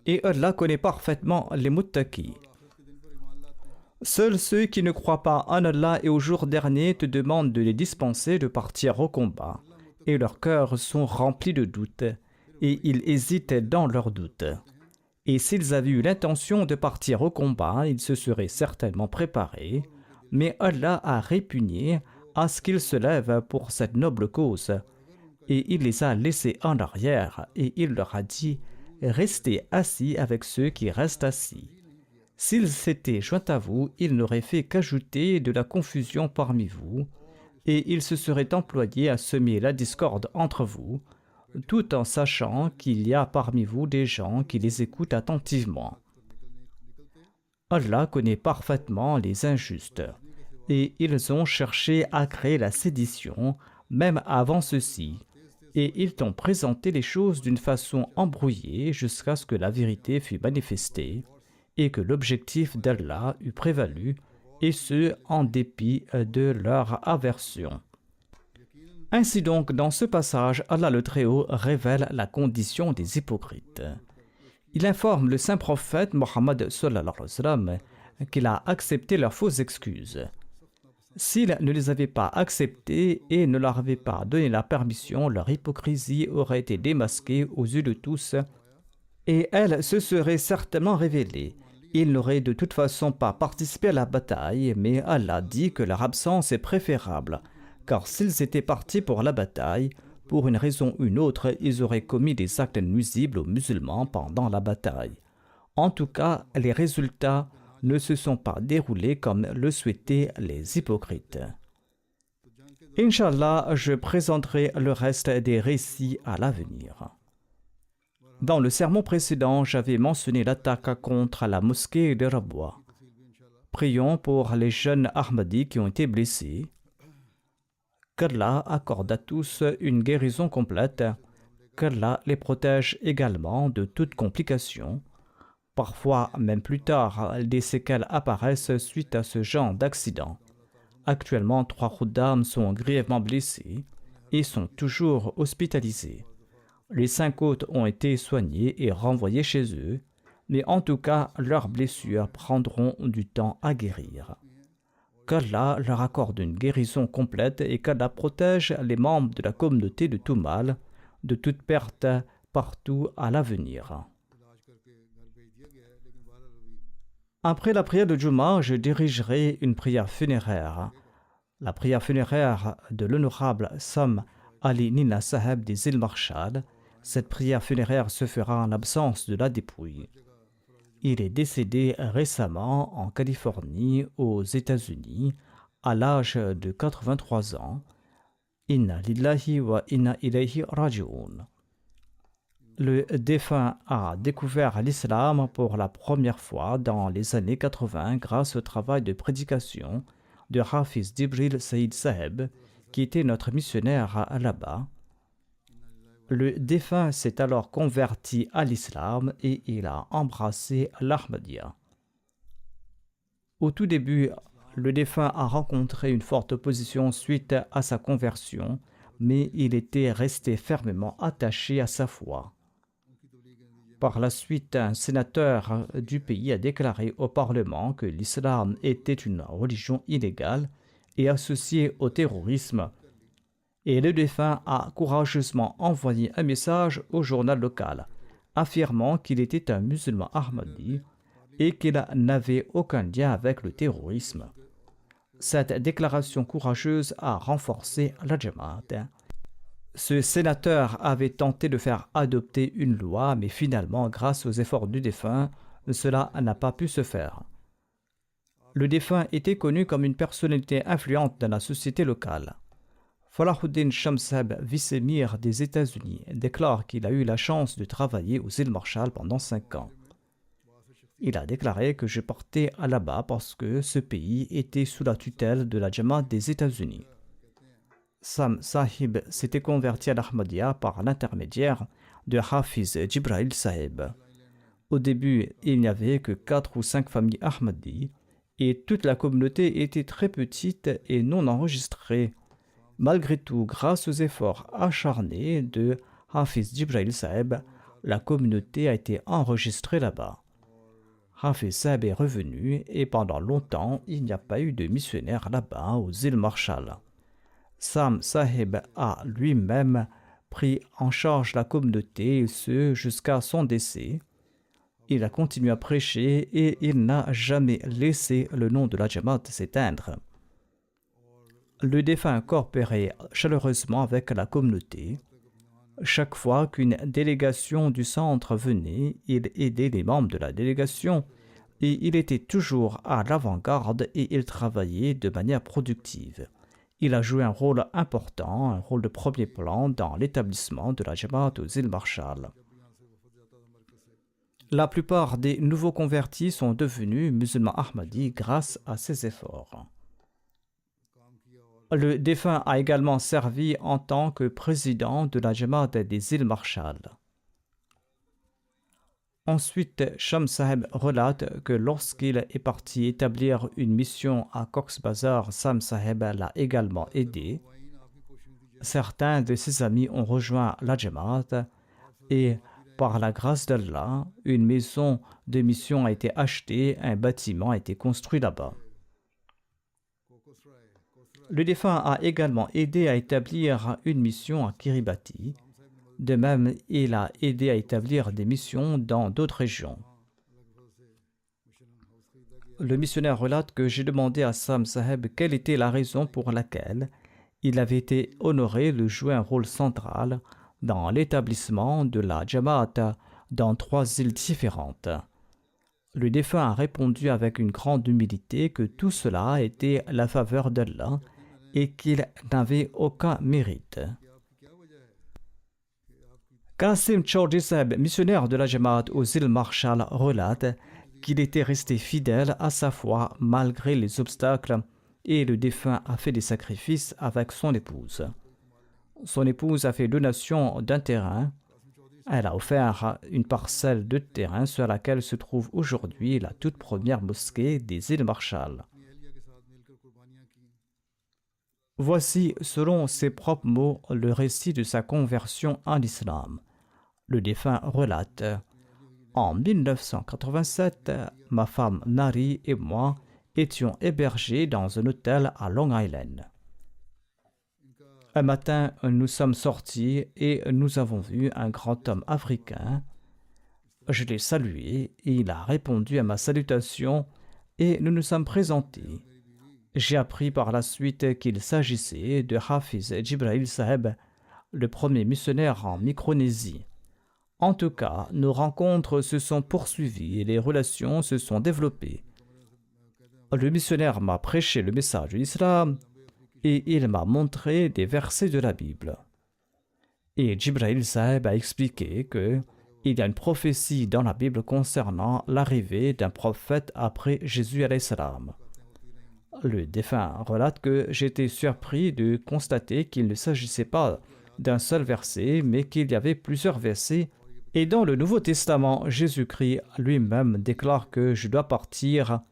Et Allah connaît parfaitement les muttaqis. Seuls ceux qui ne croient pas en Allah et au jour dernier te demandent de les dispenser de partir au combat. Et leurs cœurs sont remplis de doutes, et ils hésitent dans leurs doutes. Et s'ils avaient eu l'intention de partir au combat, ils se seraient certainement préparés, mais Allah a répugné à ce qu'ils se lèvent pour cette noble cause, et il les a laissés en arrière, et il leur a dit « Restez assis avec ceux qui restent assis ». S'ils s'étaient joints à vous, ils n'auraient fait qu'ajouter de la confusion parmi vous, et ils se seraient employés à semer la discorde entre vous, tout en sachant qu'il y a parmi vous des gens qui les écoutent attentivement. Allah connaît parfaitement les injustes, et ils ont cherché à créer la sédition, même avant ceci, et ils t'ont présenté les choses d'une façon embrouillée jusqu'à ce que la vérité fût manifestée, et que l'objectif d'Allah eût prévalu, et ce, en dépit de leur aversion. Ainsi donc, dans ce passage, Allah le Très-Haut révèle la condition des hypocrites. Il informe le saint prophète Mohammed sallallahu alayhi wa sallam qu'il a accepté leurs fausses excuses. S'il ne les avait pas acceptées et ne leur avait pas donné la permission, leur hypocrisie aurait été démasquée aux yeux de tous, et elle se serait certainement révélée. Ils n'auraient de toute façon pas participé à la bataille, mais Allah dit que leur absence est préférable, car s'ils étaient partis pour la bataille, pour une raison ou une autre, ils auraient commis des actes nuisibles aux musulmans pendant la bataille. En tout cas, les résultats ne se sont pas déroulés comme le souhaitaient les hypocrites. Inch'Allah, je présenterai le reste des récits à l'avenir. Dans le sermon précédent, j'avais mentionné l'attaque contre la mosquée de Rabwa. Prions pour les jeunes Ahmadis qui ont été blessés. Qu'Allah accorde à tous une guérison complète. Qu'Allah les protège également de toute complication. Parfois, même plus tard, des séquelles apparaissent suite à ce genre d'accident. Actuellement, 3 khuddam sont grièvement blessés et sont toujours hospitalisés. Les 5 autres ont été soignés et renvoyés chez eux, mais en tout cas, leurs blessures prendront du temps à guérir. Qu'Allah leur accorde une guérison complète et qu'Allah protège les membres de la communauté de tout mal, de toute perte partout à l'avenir. Après la prière de Jumu'ah, je dirigerai une prière funéraire. La prière funéraire de l'honorable Sam Ali Nina Saheb des îles Marshall. Cette prière funéraire se fera en absence de la dépouille. Il est décédé récemment en Californie, aux États-Unis, à l'âge de 83 ans. Inna lillahi wa inna ilayhi raji'un. Le défunt a découvert l'islam pour la première fois dans les années 80 grâce au travail de prédication de Hafiz Jibril Saïd Saheb, qui était notre missionnaire là-bas. Le défunt s'est alors converti à l'islam et il a embrassé l'Ahmadiyya. Au tout début, le défunt a rencontré une forte opposition suite à sa conversion, mais il était resté fermement attaché à sa foi. Par la suite, un sénateur du pays a déclaré au Parlement que l'islam était une religion illégale et associée au terrorisme. Et le défunt a courageusement envoyé un message au journal local, affirmant qu'il était un musulman ahmadi et qu'il n'avait aucun lien avec le terrorisme. Cette déclaration courageuse a renforcé la Jamaat. Ce sénateur avait tenté de faire adopter une loi, mais finalement, grâce aux efforts du défunt, cela n'a pas pu se faire. Le défunt était connu comme une personnalité influente dans la société locale. Falahuddin Shamsab, vice-émir des États-Unis, déclare qu'il a eu la chance de travailler aux îles Marshall pendant 5 ans. Il a déclaré que je partais là-bas parce que ce pays était sous la tutelle de la Jamaat des États-Unis. Sam Sahib s'était converti à l'Ahmadiyya par l'intermédiaire de Hafiz Jibril Sahib. Au début, il n'y avait que 4 ou 5 familles Ahmadi et toute la communauté était très petite et non enregistrée. Malgré tout, grâce aux efforts acharnés de Hafiz Jibril Sahib, la communauté a été enregistrée là-bas. Hafiz Sahib est revenu et pendant longtemps, il n'y a pas eu de missionnaires là-bas aux îles Marshall. Sam Sahib a lui-même pris en charge la communauté, et ce jusqu'à son décès. Il a continué à prêcher et il n'a jamais laissé le nom de la Jamaat s'éteindre. Le défunt coopérait chaleureusement avec la communauté. Chaque fois qu'une délégation du centre venait, il aidait les membres de la délégation et il était toujours à l'avant-garde et il travaillait de manière productive. Il a joué un rôle important, un rôle de premier plan dans l'établissement de la Jamaat aux îles Marshall. La plupart des nouveaux convertis sont devenus musulmans ahmadis grâce à ses efforts. Le défunt a également servi en tant que président de la Jamaat des îles Marshall. Ensuite, Shams Saheb relate que lorsqu'il est parti établir une mission à Cox's Bazar, Sam Saheb l'a également aidé. Certains de ses amis ont rejoint la Jamaat et par la grâce d'Allah, une maison de mission a été achetée, un bâtiment a été construit là-bas. Le défunt a également aidé à établir une mission à Kiribati. De même, il a aidé à établir des missions dans d'autres régions. Le missionnaire relate que j'ai demandé à Sam Saheb quelle était la raison pour laquelle Il avait été honoré de jouer un rôle central dans l'établissement de la Jamaat dans 3 îles différentes. Le défunt a répondu avec une grande humilité que tout cela était la faveur d'Allah et qu'il n'avait aucun mérite. Qasim Chaudhry Sahib, missionnaire de la Jamaat aux îles Marshall, relate qu'il était resté fidèle à sa foi malgré les obstacles et le défunt a fait des sacrifices avec son épouse. Son épouse a fait donation d'un terrain. Elle a offert une parcelle de terrain sur laquelle se trouve aujourd'hui la toute première mosquée des îles Marshall. Voici, selon ses propres mots, le récit de sa conversion en islam. Le défunt relate: en 1987, ma femme Nari et moi étions hébergés dans un hôtel à Long Island. Un matin, nous sommes sortis et nous avons vu un grand homme africain. Je l'ai salué et il a répondu à ma salutation et nous nous sommes présentés. J'ai appris par la suite qu'il s'agissait de Hafiz Jibril Sahib, le premier missionnaire en Micronésie. En tout cas, nos rencontres se sont poursuivies et les relations se sont développées. Le missionnaire m'a prêché le message de l'islam et il m'a montré des versets de la Bible. Et Jibril Sahib a expliqué qu'il y a une prophétie dans la Bible concernant l'arrivée d'un prophète après Jésus alayhi salam. Le défunt relate que j'étais surpris de constater qu'il ne s'agissait pas d'un seul verset, mais qu'il y avait plusieurs versets. Et dans le Nouveau Testament, Jésus-Christ lui-même déclare que je dois partir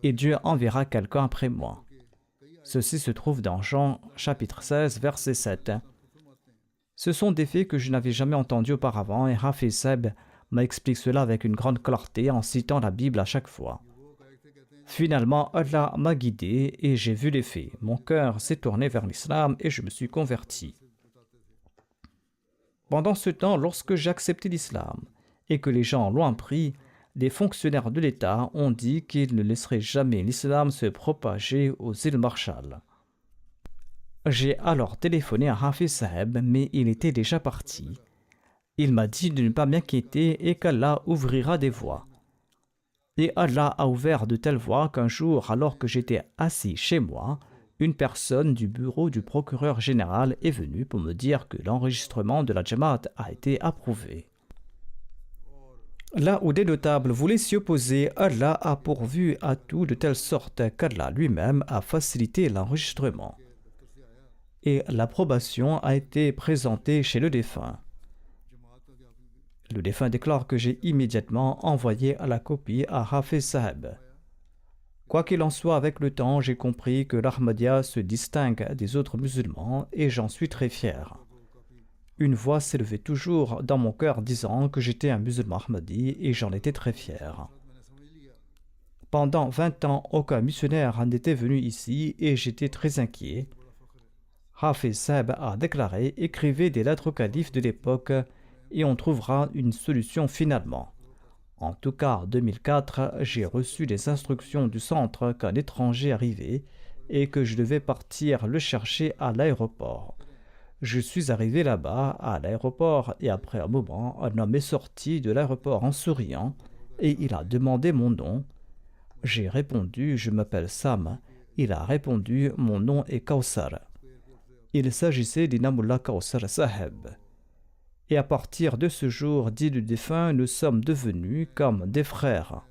et Dieu enverra quelqu'un après moi. Ceci se trouve dans Jean chapitre 16, verset 7. Ce sont des faits que je n'avais jamais entendus auparavant et Hafiz Sahib m'explique cela avec une grande clarté en citant la Bible à chaque fois. Finalement, Allah m'a guidé et j'ai vu les faits. Mon cœur s'est tourné vers l'islam et je me suis converti. Pendant ce temps, lorsque j'ai accepté l'islam et que les gens l'ont appris, les fonctionnaires de l'État ont dit qu'ils ne laisseraient jamais l'islam se propager aux îles Marshall. J'ai alors téléphoné à Hafiz Sahib, mais il était déjà parti. Il m'a dit de ne pas m'inquiéter et qu'Allah ouvrira des voies. Et Allah a ouvert de telles voies qu'un jour, alors que j'étais assis chez moi, une personne du bureau du procureur général est venue pour me dire que l'enregistrement de la Jamaat a été approuvé. Là où des notables voulaient s'y opposer, Allah a pourvu à tout de telle sorte qu'Allah lui-même a facilité l'enregistrement. Et l'approbation a été présentée chez le défunt. Le défunt déclare que j'ai immédiatement envoyé la copie à Hafiz Sahib. Quoi qu'il en soit, avec le temps, j'ai compris que l'Ahmadiyya se distingue des autres musulmans et j'en suis très fier. Une voix s'élevait toujours dans mon cœur disant que j'étais un musulman Ahmadi et j'en étais très fier. Pendant 20 ans, aucun missionnaire n'était venu ici et j'étais très inquiet. Hafiz Sahib a déclaré: écrivez des lettres au calife de l'époque et on trouvera une solution finalement. En tout cas, en 2004, j'ai reçu des instructions du centre qu'un étranger arrivait et que je devais partir le chercher à l'aéroport. Je suis arrivé là-bas, à l'aéroport, et après un moment, un homme est sorti de l'aéroport en souriant et il a demandé mon nom. J'ai répondu: je m'appelle Sam. Il a répondu: mon nom est Kaussar. Il s'agissait d'Inamullah Kaussar Sahib. Et à partir de ce jour, dit le défunt, nous sommes devenus comme des frères.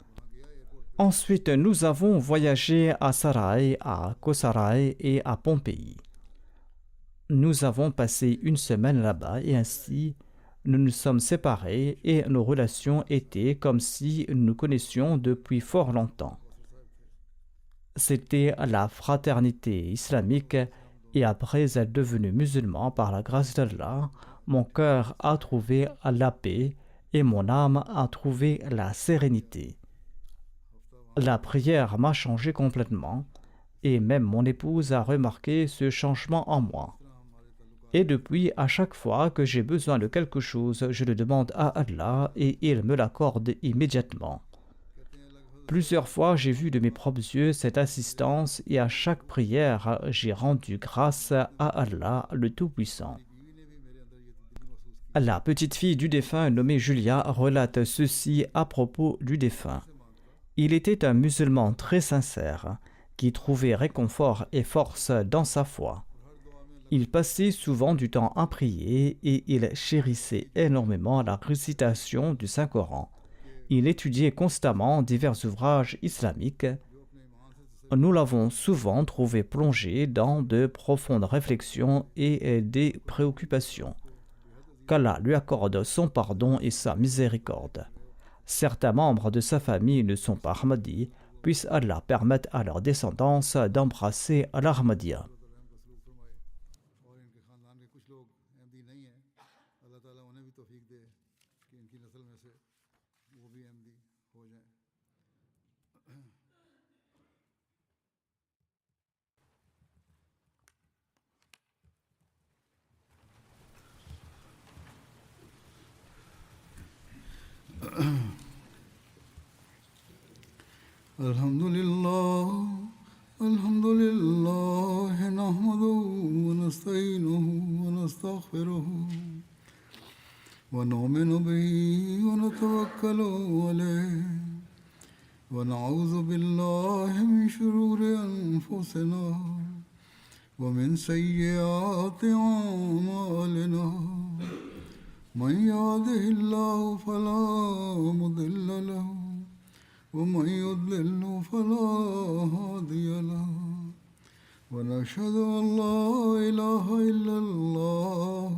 Ensuite, nous avons voyagé à Sarai, à Kosarai et à Pompéi. Nous avons passé une semaine là-bas et ainsi, nous nous sommes séparés et nos relations étaient comme si nous nous connaissions depuis fort longtemps. C'était la fraternité islamique et après être devenu musulman par la grâce d'Allah, mon cœur a trouvé la paix et mon âme a trouvé la sérénité. La prière m'a changé complètement et même mon épouse a remarqué ce changement en moi. Et depuis, à chaque fois que j'ai besoin de quelque chose, je le demande à Allah et il me l'accorde immédiatement. Plusieurs fois, j'ai vu de mes propres yeux cette assistance et à chaque prière, j'ai rendu grâce à Allah, le Tout-Puissant. La petite fille du défunt nommée Julia relate ceci à propos du défunt. Il était un musulman très sincère qui trouvait réconfort et force dans sa foi. Il passait souvent du temps à prier et il chérissait énormément la récitation du Saint-Coran. Il étudiait constamment divers ouvrages islamiques. Nous l'avons souvent trouvé plongé dans de profondes réflexions et des préoccupations. Qu'Allah lui accorde son pardon et sa miséricorde. Certains membres de sa famille ne sont pas Ahmadis, puisse Allah permettre à leur descendance d'embrasser l'Ahmadiyya. الحمد لله نحمده ونستعينه ونستغفره ونؤمن به ونتوكل عليه ونعوذ بالله من شرور أنفسنا ومن سيئات أعمالنا من يهده الله فلا مضل له ومن يضلل فلا هادي له ونشهد أن لا إله إلا الله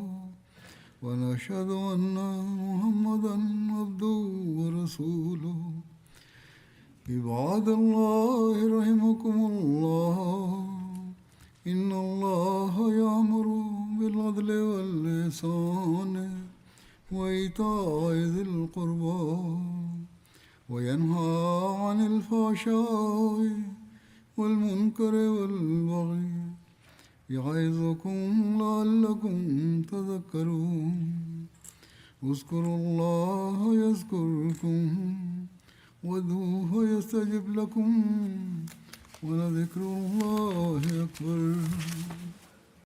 ونشهد أن محمدا عبده ورسوله عباد الله رحمكم الله إن الله يأمر بالعدل والإحسان وإيتاء ذي القربى وينهى عن الفحشاء والمنكر والبغي يعظكم لعلكم تذكرون اذكروا الله يذكركم وادعوه يستجب لكم ولذكر الله أكبر